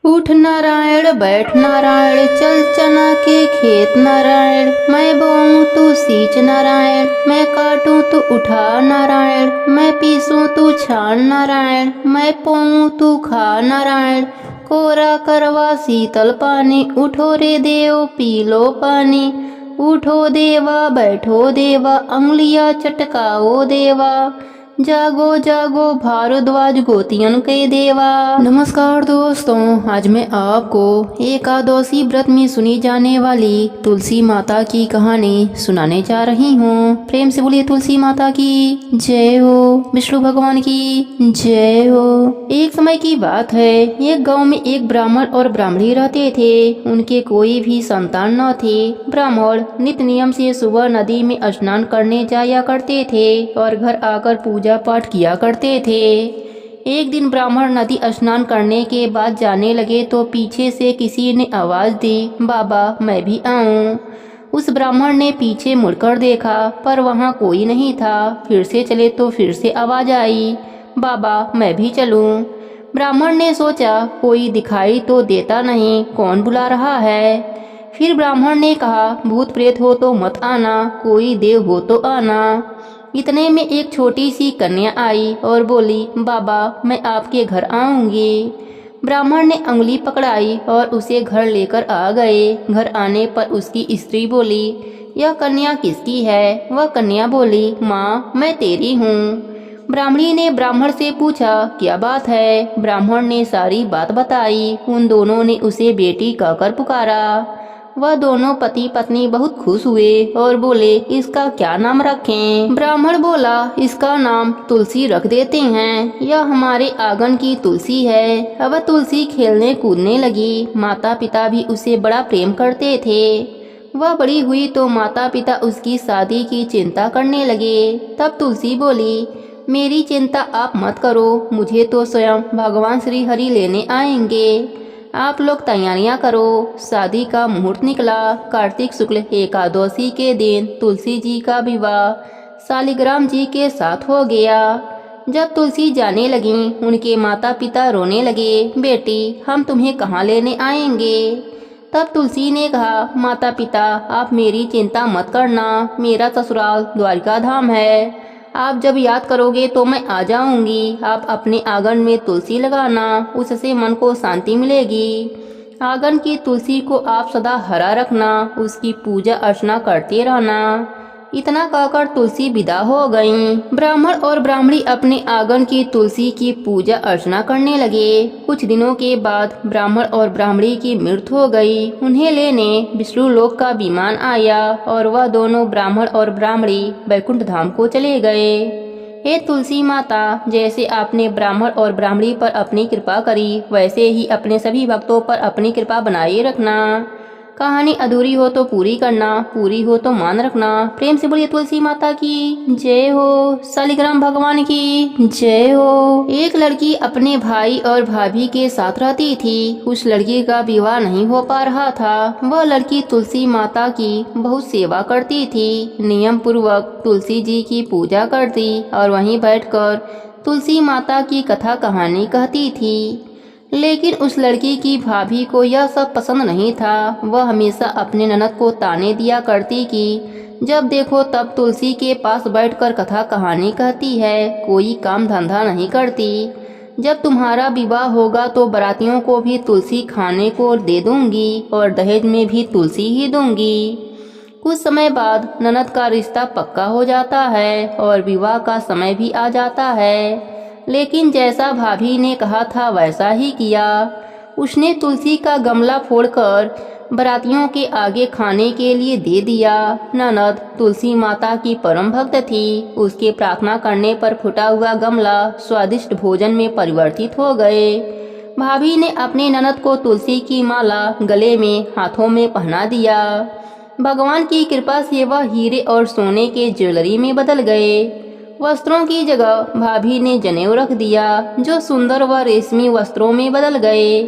उठ नारायण बैठ नारायण चल चना के खेत नारायण। मैं बोऊं तू सींच नारायण, मैं काटूं तू उठा नारायण। मैं पीसूं तू छान नारायण, मैं पोऊं तू खा नारायण। कोरा करवा शीतल पानी, उठो रे देव पी लो पानी। उठो देवा बैठो देवा, अंगुलियां चटकाओ देवा। जागो जागो भारद्वाज गोतियन के देवा। नमस्कार दोस्तों, आज मैं आपको एकादशी व्रत में सुनी जाने वाली तुलसी माता की कहानी सुनाने जा रही हूँ। प्रेम से बोलिए तुलसी माता की जय हो, विष्णु भगवान की जय हो। एक समय की बात है, एक गांव में एक ब्राह्मण और ब्राह्मणी रहते थे। उनके कोई भी संतान न थे। ब्राह्मण नित्य नियम से सुबह नदी में स्नान करने जाया करते थे और घर आकर पूजा पाठ किया करते थे। एक दिन ब्राह्मण नदी स्नान करने के बाद जाने लगे तो पीछे से किसी ने आवाज दी, बाबा मैं भी आऊं। उस ब्राह्मण ने पीछे मुड़कर देखा पर वहां कोई नहीं था। फिर से चले तो फिर से आवाज आई, बाबा मैं भी चलूं। ब्राह्मण ने सोचा कोई दिखाई तो देता नहीं, कौन बुला रहा है। फिर ब्राह्मण ने कहा, भूत प्रेत हो तो मत आना, कोई देव हो तो आना। इतने में एक छोटी सी कन्या आई और बोली, बाबा मैं आपके घर आऊंगी। ब्राह्मण ने उंगली पकड़ाई और उसे घर लेकर आ गए। घर आने पर उसकी स्त्री बोली, यह कन्या किसकी है। वह कन्या बोली, माँ मैं तेरी हूँ। ब्राह्मणी ने ब्राह्मण से पूछा, क्या बात है। ब्राह्मण ने सारी बात बताई। उन दोनों ने उसे बेटी कहकर पुकारा। वह दोनों पति पत्नी बहुत खुश हुए और बोले, इसका क्या नाम रखें। ब्राह्मण बोला, इसका नाम तुलसी रख देते हैं, यह हमारे आंगन की तुलसी है। अब तुलसी खेलने कूदने लगी। माता पिता भी उसे बड़ा प्रेम करते थे। वह बड़ी हुई तो माता पिता उसकी शादी की चिंता करने लगे। तब तुलसी बोली, मेरी चिंता आप मत करो, मुझे तो स्वयं भगवान श्री हरि लेने आएंगे। आप लोग तैयारियां करो। शादी का मुहूर्त निकला। कार्तिक शुक्ल एकादशी के दिन तुलसी जी का विवाह शालिग्राम जी के साथ हो गया। जब तुलसी जाने लगी, उनके माता पिता रोने लगे, बेटी हम तुम्हें कहाँ लेने आएंगे। तब तुलसी ने कहा, माता पिता आप मेरी चिंता मत करना, मेरा ससुराल द्वारिका धाम है। आप जब याद करोगे तो मैं आ जाऊंगी। आप अपने आंगन में तुलसी लगाना, उससे मन को शांति मिलेगी। आंगन की तुलसी को आप सदा हरा रखना, उसकी पूजा अर्चना करते रहना। इतना कहकर तुलसी विदा हो गईं। ब्राह्मण और ब्राह्मणी अपने आंगन की तुलसी की पूजा अर्चना करने लगे। कुछ दिनों के बाद ब्राह्मण और ब्राह्मणी की मृत्यु हो गई। उन्हें लेने विष्णु लोक का विमान आया और वह दोनों ब्राह्मण और ब्राह्मणी वैकुंठ धाम को चले गए। हे तुलसी माता, जैसे आपने ब्राह्मण और ब्राह्मणी पर अपनी कृपा करी, वैसे ही अपने सभी भक्तों पर अपनी कृपा बनाए रखना। कहानी अधूरी हो तो पूरी करना, पूरी हो तो मान रखना। प्रेम से बोलिए तुलसी माता की जय हो, शालिग्राम भगवान की जय हो। एक लड़की अपने भाई और भाभी के साथ रहती थी। उस लड़की का विवाह नहीं हो पा रहा था। वह लड़की तुलसी माता की बहुत सेवा करती थी। नियम पूर्वक तुलसी जी की पूजा करती और वहीं बैठकर तुलसी माता की कथा कहानी कहती थी। लेकिन उस लड़की की भाभी को यह सब पसंद नहीं था। वह हमेशा अपने ननद को ताने दिया करती कि जब देखो तब तुलसी के पास बैठकर कथा कहानी कहती है, कोई काम धंधा नहीं करती। जब तुम्हारा विवाह होगा तो बारातियों को भी तुलसी खाने को दे दूंगी और दहेज में भी तुलसी ही दूंगी। कुछ समय बाद ननद का रिश्ता पक्का हो जाता है और विवाह का समय भी आ जाता है। लेकिन जैसा भाभी ने कहा था वैसा ही किया। उसने तुलसी का गमला फोड़कर बारातियों के आगे खाने के लिए दे दिया। ननद तुलसी माता की परम भक्त थी। उसके प्रार्थना करने पर फूटा हुआ गमला स्वादिष्ट भोजन में परिवर्तित हो गए। भाभी ने अपने ननद को तुलसी की माला गले में हाथों में पहना दिया। भगवान की कृपा से वह हीरे और सोने के ज्वेलरी में बदल गए। वस्त्रों की जगह भाभी ने जनेऊ रख दिया, जो सुंदर व रेशमी वस्त्रों में बदल गए।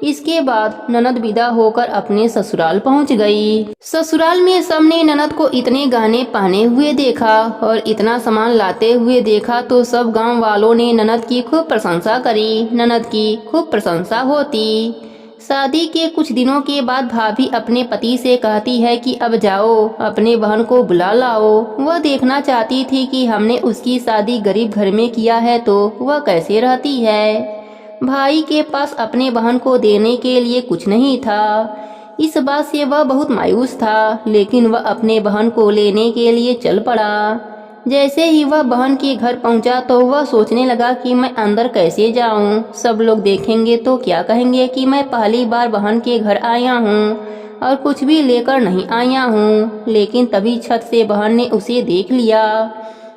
इसके बाद ननद विदा होकर अपने ससुराल पहुंच गई। ससुराल में सबने ननद को इतने गहने पहने हुए देखा और इतना सामान लाते हुए देखा तो सब गांव वालों ने ननद की खूब प्रशंसा करी। ननद की खूब प्रशंसा होती। शादी के कुछ दिनों के बाद भाभी अपने पति से कहती है कि अब जाओ अपने बहन को बुला लाओ। वह देखना चाहती थी कि हमने उसकी शादी गरीब घर में किया है तो वह कैसे रहती है। भाई के पास अपने बहन को देने के लिए कुछ नहीं था। इस बात से वह बहुत मायूस था, लेकिन वह अपने बहन को लेने के लिए चल पड़ा। जैसे ही वह बहन के घर पहुंचा तो वह सोचने लगा कि मैं अंदर कैसे जाऊं, सब लोग देखेंगे तो क्या कहेंगे कि मैं पहली बार बहन के घर आया हूं और कुछ भी लेकर नहीं आया हूं। लेकिन तभी छत से बहन ने उसे देख लिया।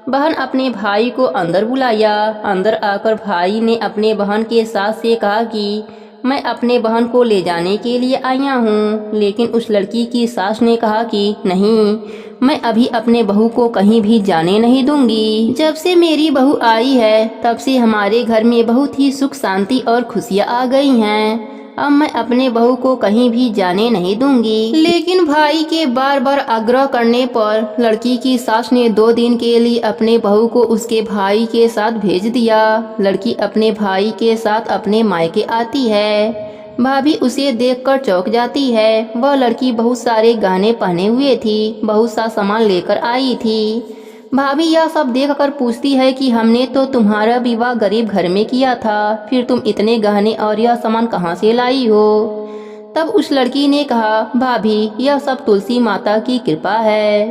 बहन अपने भाई को अंदर बुलाया। अंदर आकर भाई ने अपने बहन के सास से कहा कि मैं अपने बहन को ले जाने के लिए आया हूँ। लेकिन उस लड़की की सास ने कहा कि नहीं, मैं अभी अपने बहू को कहीं भी जाने नहीं दूंगी। जब से मेरी बहू आई है तब से हमारे घर में बहुत ही सुख शांति और खुशियाँ आ गई हैं। अब मैं अपने बहू को कहीं भी जाने नहीं दूंगी। लेकिन भाई के बार बार आग्रह करने पर लड़की की सास ने 2 दिन के लिए अपने बहू को उसके भाई के साथ भेज दिया। लड़की अपने भाई के साथ अपने मायके आती है। भाभी उसे देखकर चौंक जाती है। वह लड़की बहुत सारे गहने पहने हुए थी, बहुत सा सामान लेकर आई थी। भाभी यह सब देखकर पूछती है कि हमने तो तुम्हारा विवाह गरीब घर में किया था, फिर तुम इतने गहने और यह सामान कहाँ से लाई हो। तब उस लड़की ने कहा, भाभी यह सब तुलसी माता की कृपा है।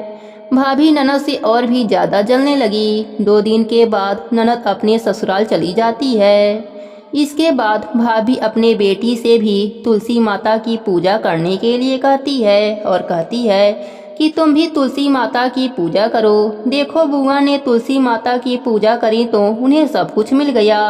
भाभी ननद से और भी ज्यादा जलने लगी। 2 दिन के बाद ननद अपने ससुराल चली जाती है। इसके बाद भाभी अपने बेटी से भी तुलसी माता की पूजा करने के लिए कहती है और कहती है कि तुम भी तुलसी माता की पूजा करो। देखो बुआ ने तुलसी माता की पूजा करी तो उन्हें सब कुछ मिल गया।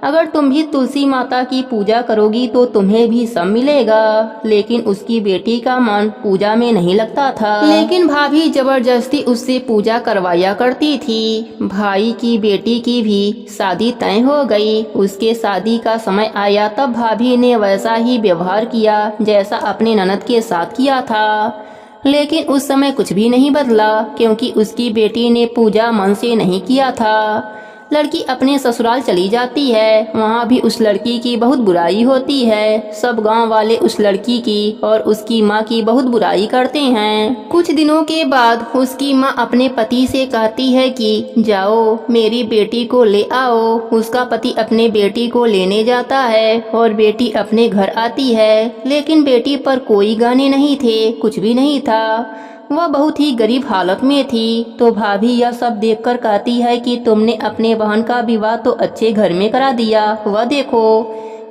अगर तुम भी तुलसी माता की पूजा करोगी तो तुम्हें भी सब मिलेगा। लेकिन उसकी बेटी का मन पूजा में नहीं लगता था। लेकिन भाभी जबरदस्ती उससे पूजा करवाया करती थी। भाई की बेटी की भी शादी तय हो गई। उसके शादी का समय आया तब भाभी ने वैसा ही व्यवहार किया जैसा अपने ननद के साथ किया था। लेकिन उस समय कुछ भी नहीं बदला, क्योंकि उसकी बेटी ने पूजा मन से नहीं किया था। लड़की अपने ससुराल चली जाती है। वहाँ भी उस लड़की की बहुत बुराई होती है। सब गांव वाले उस लड़की की और उसकी माँ की बहुत बुराई करते हैं। कुछ दिनों के बाद उसकी माँ अपने पति से कहती है कि जाओ मेरी बेटी को ले आओ। उसका पति अपने बेटी को लेने जाता है और बेटी अपने घर आती है। लेकिन बेटी पर कोई गहने नहीं थे, कुछ भी नहीं था। वह बहुत ही गरीब हालत में थी। तो भाभी यह सब देखकर कहती है कि तुमने अपने बहन का विवाह तो अच्छे घर में करा दिया, वह देखो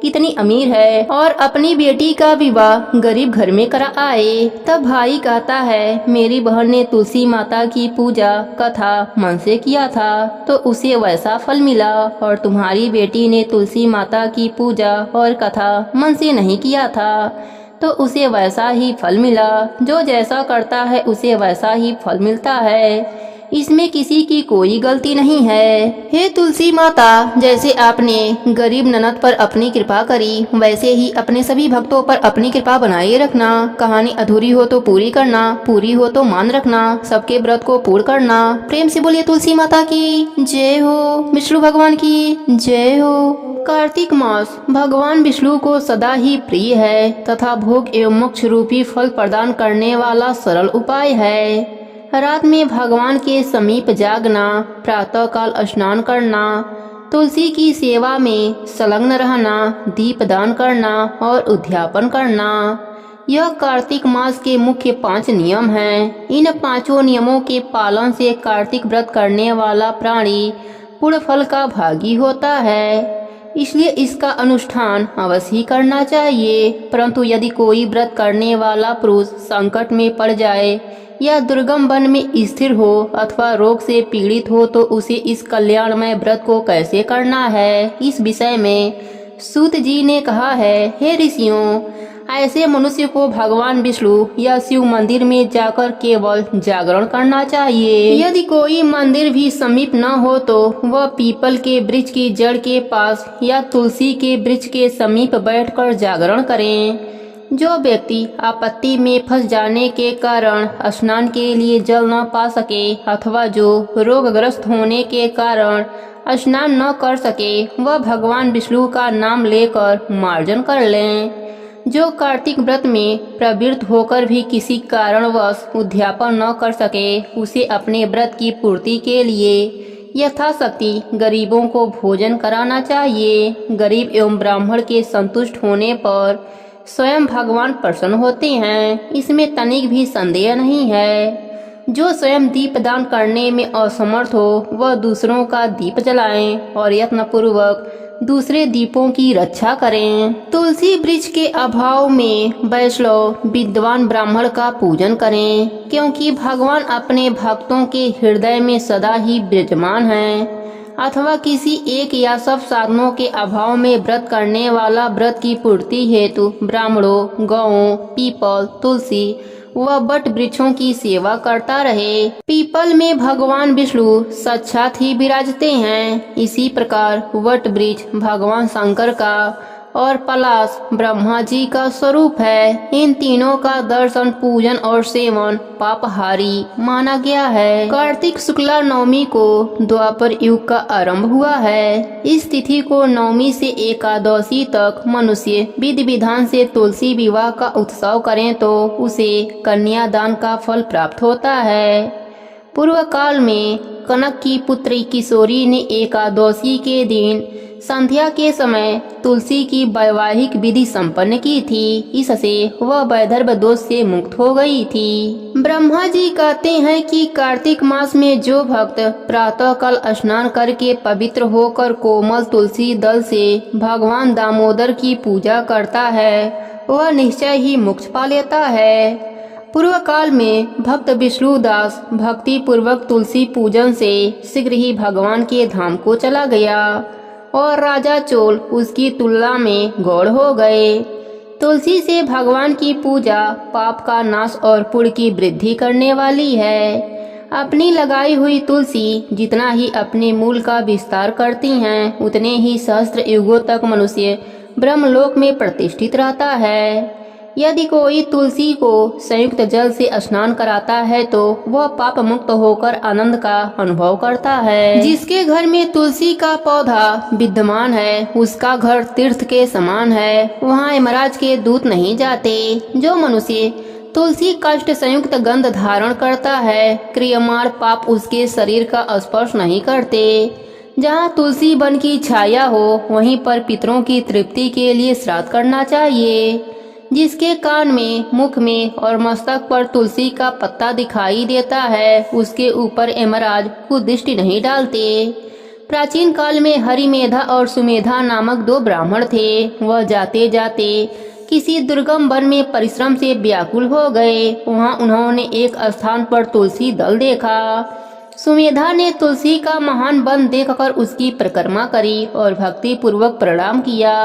कितनी अमीर है, और अपनी बेटी का विवाह गरीब घर में करा आए। तब भाई कहता है, मेरी बहन ने तुलसी माता की पूजा कथा मन से किया था तो उसे वैसा फल मिला, और तुम्हारी बेटी ने तुलसी माता की पूजा और कथा मन से नहीं किया था तो उसे वैसा ही फल मिला। जो जैसा करता है उसे वैसा ही फल मिलता है। इसमें किसी की कोई गलती नहीं है। हे तुलसी माता, जैसे आपने गरीब ननद पर अपनी कृपा करी वैसे ही अपने सभी भक्तों पर अपनी कृपा बनाए रखना। कहानी अधूरी हो तो पूरी करना, पूरी हो तो मान रखना, सबके व्रत को पूर्ण करना। प्रेम से बोलिए तुलसी माता की जय हो, विष्णु भगवान की जय हो। कार्तिक मास भगवान विष्णु को सदा ही प्रिय है तथा भोग एवं मोक्ष रूपी फल प्रदान करने वाला सरल उपाय है। रात में भगवान के समीप जागना, प्रातः काल स्नान करना, तुलसी की सेवा में संलग्न रहना, दीप दान करना और उद्यापन करना, यह कार्तिक मास के मुख्य 5 नियम हैं। इन 5 नियमों के पालन से कार्तिक व्रत करने वाला प्राणी पूर्ण फल का भागी होता है। इसलिए इसका अनुष्ठान अवश्य ही करना चाहिए। परंतु यदि कोई व्रत करने वाला पुरुष संकट में पड़ जाए या दुर्गम वन में स्थिर हो अथवा रोग से पीड़ित हो तो उसे इस कल्याणमय व्रत को कैसे करना है, इस विषय में सूत जी ने कहा है, हे ऋषियों, ऐसे मनुष्य को भगवान विष्णु या शिव मंदिर में जाकर केवल जागरण करना चाहिए। यदि कोई मंदिर भी समीप न हो तो वह पीपल के वृक्ष की जड़ के पास या तुलसी के वृक्ष के समीप बैठकर जागरण करें। जो व्यक्ति आपत्ति में फंस जाने के कारण स्नान के लिए जल न पा सके अथवा जो रोगग्रस्त होने के कारण स्नान न कर सके, वह भगवान विष्णु का नाम लेकर मार्जन कर लें। जो कार्तिक व्रत में प्रवृत्त होकर भी किसी कारणवश उद्यापन न कर सके, उसे अपने व्रत की पूर्ति के लिए यथाशक्ति गरीबों को भोजन कराना चाहिए। गरीब एवं ब्राह्मण के संतुष्ट होने पर स्वयं भगवान प्रसन्न होते हैं, इसमें तनिक भी संदेह नहीं है। जो स्वयं दीप दान करने में असमर्थ हो वह दूसरों का दीप जलाएं और यत्नपूर्वक दूसरे दीपों की रक्षा करें। तुलसी वृक्ष के अभाव में वैष्णव विद्वान ब्राह्मण का पूजन करें, क्योंकि भगवान अपने भक्तों के हृदय में सदा ही विराजमान हैं। अथवा किसी एक या सब साधनों के अभाव में व्रत करने वाला व्रत की पूर्ति हेतु ब्राह्मणों, गौओं, पीपल, तुलसी व वट वृक्षों की सेवा करता रहे। पीपल में भगवान विष्णु साक्षात ही विराजते हैं। इसी प्रकार वट वृक्ष भगवान शंकर का और पलाश ब्रह्मा जी का स्वरूप है। इन तीनों का दर्शन, पूजन और सेवन पापहारी माना गया है। कार्तिक शुक्ला नवमी को द्वापर युग का आरंभ हुआ है। इस तिथि को नवमी से एकादशी तक मनुष्य विधि विधान से तुलसी विवाह का उत्सव करें तो उसे कन्यादान का फल प्राप्त होता है। पूर्व काल में कनक की पुत्री किशोरी ने एकादशी के दिन संध्या के समय तुलसी की वैवाहिक विधि संपन्न की थी। इससे वह वैधर्भ दोष से मुक्त हो गई थी। ब्रह्मा जी कहते हैं कि कार्तिक मास में जो भक्त प्रातः काल स्नान करके पवित्र होकर कोमल तुलसी दल से भगवान दामोदर की पूजा करता है वह निश्चय ही मोक्ष पा लेता है। पूर्व काल में भक्त विष्णुदास भक्ति पूर्वक तुलसी पूजन से शीघ्र ही भगवान के धाम को चला गया और राजा चोल उसकी तुलना में गौड़ हो गए। तुलसी से भगवान की पूजा पाप का नाश और पुण्य की वृद्धि करने वाली है। अपनी लगाई हुई तुलसी जितना ही अपने मूल का विस्तार करती हैं, उतने ही सहस्त्र युगों तक मनुष्य ब्रह्मलोक में प्रतिष्ठित रहता है। यदि कोई तुलसी को संयुक्त जल से स्नान कराता है तो वह पाप मुक्त होकर आनंद का अनुभव करता है। जिसके घर में तुलसी का पौधा विद्यमान है उसका घर तीर्थ के समान है, वहाँ यमराज के दूत नहीं जाते। जो मनुष्य तुलसी काष्ठ संयुक्त गंध धारण करता है, क्रियमाण पाप उसके शरीर का स्पर्श नहीं करते। जहाँ तुलसी वन की छाया हो वहीं पर पितरों की तृप्ति के लिए श्राद्ध करना चाहिए। जिसके कान में, मुख में और मस्तक पर तुलसी का पत्ता दिखाई देता है उसके ऊपर यमराज कुदृष्टि नहीं डालते। प्राचीन काल में हरिमेधा और सुमेधा नामक दो ब्राह्मण थे। वह जाते जाते किसी दुर्गम वन में परिश्रम से व्याकुल हो गए। वहाँ उन्होंने एक स्थान पर तुलसी दल देखा। सुमेधा ने तुलसी का महान वन देखकर उसकी परिक्रमा करी और भक्ति पूर्वक प्रणाम किया।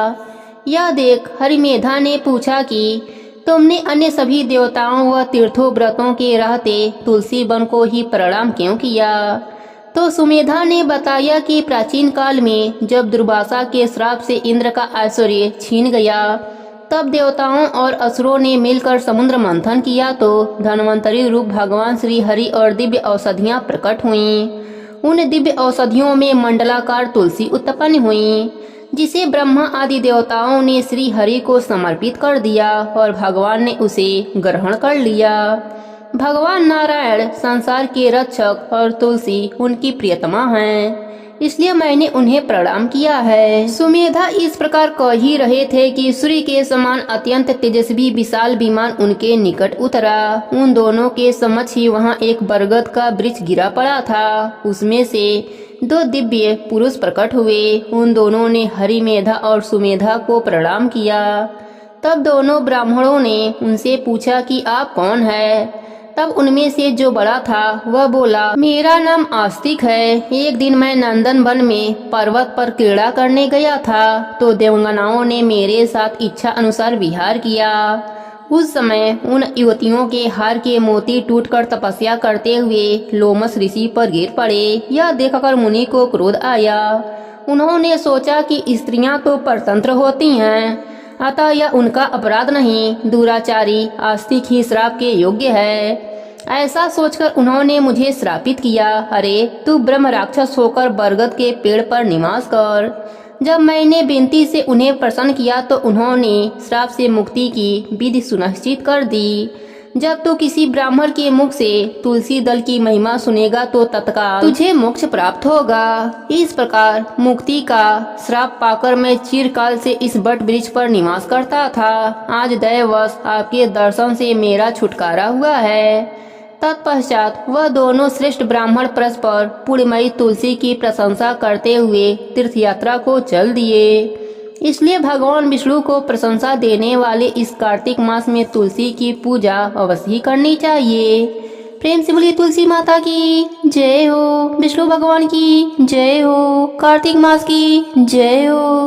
यह देख हरिमेधा ने पूछा कि तुमने अन्य सभी देवताओं व तीर्थों व्रतों के रहते तुलसी वन को ही प्रणाम क्यों किया? तो सुमेधा ने बताया कि प्राचीन काल में जब दुर्वासा के श्राप से इंद्र का ऐश्वर्य छीन गया तब देवताओं और असुरों ने मिलकर समुद्र मंथन किया तो धन्वंतरी रूप भगवान श्री हरि और दिव्य औषधियाँ प्रकट हुईं। उन दिव्य औषधियों में मंडलाकार तुलसी उत्पन्न हुई जिसे ब्रह्मा आदि देवताओं ने श्री हरि को समर्पित कर दिया और भगवान ने उसे ग्रहण कर लिया। भगवान नारायण संसार के रक्षक और तुलसी उनकी प्रियतमा हैं, इसलिए मैंने उन्हें प्रणाम किया है। सुमेधा इस प्रकार कह ही रहे थे कि सूर्य के समान अत्यंत तेजस्वी विशाल विमान उनके निकट उतरा। उन दोनों के समक्ष ही वहाँ एक बरगद का वृक्ष गिरा पड़ा था। उसमें से दो दिव्य पुरुष प्रकट हुए। उन दोनों ने हरिमेधा और सुमेधा को प्रणाम किया। तब दोनों ब्राह्मणों ने उनसे पूछा कि आप कौन है? तब उनमें से जो बड़ा था वह बोला, मेरा नाम आस्तिक है। एक दिन मैं नंदन वन में पर्वत पर क्रीड़ा करने गया था तो देवगनाओं ने मेरे साथ इच्छा अनुसार विहार किया। उस समय उन युवतियों के हार के मोती टूटकर तपस्या करते हुए लोमस ऋषि पर गिर पड़े। यह देखकर मुनि को क्रोध आया। उन्होंने सोचा कि स्त्रियां तो परतंत्र होती हैं, अतः यह उनका अपराध नहीं, दुराचारी आस्तिक ही श्राप के योग्य है। ऐसा सोचकर उन्होंने मुझे श्रापित किया, अरे तू ब्रह्म राक्षस होकर बरगद के पेड़ पर निवास कर। जब मैंने विनती से उन्हें प्रसन्न किया तो उन्होंने श्राप से मुक्ति की विधि सुनिश्चित कर दी। जब तू किसी ब्राह्मण के मुख से तुलसी दल की महिमा सुनेगा तो तत्काल तुझे मोक्ष प्राप्त होगा। इस प्रकार मुक्ति का श्राप पाकर मैं चिरकाल से इस बट वृक्ष पर निवास करता था। आज दैववश आपके दर्शन से मेरा छुटकारा हुआ है। तत्पश्चात वह दोनों श्रेष्ठ ब्राह्मण परस्पर पुण्यमयी तुलसी की प्रशंसा करते हुए तीर्थ यात्रा को चल दिए। इसलिए भगवान विष्णु को प्रशंसा देने वाले इस कार्तिक मास में तुलसी की पूजा अवश्य ही करनी चाहिए। प्रेम से बोलिए तुलसी माता की जय हो, विष्णु भगवान की जय हो, कार्तिक मास की जय हो।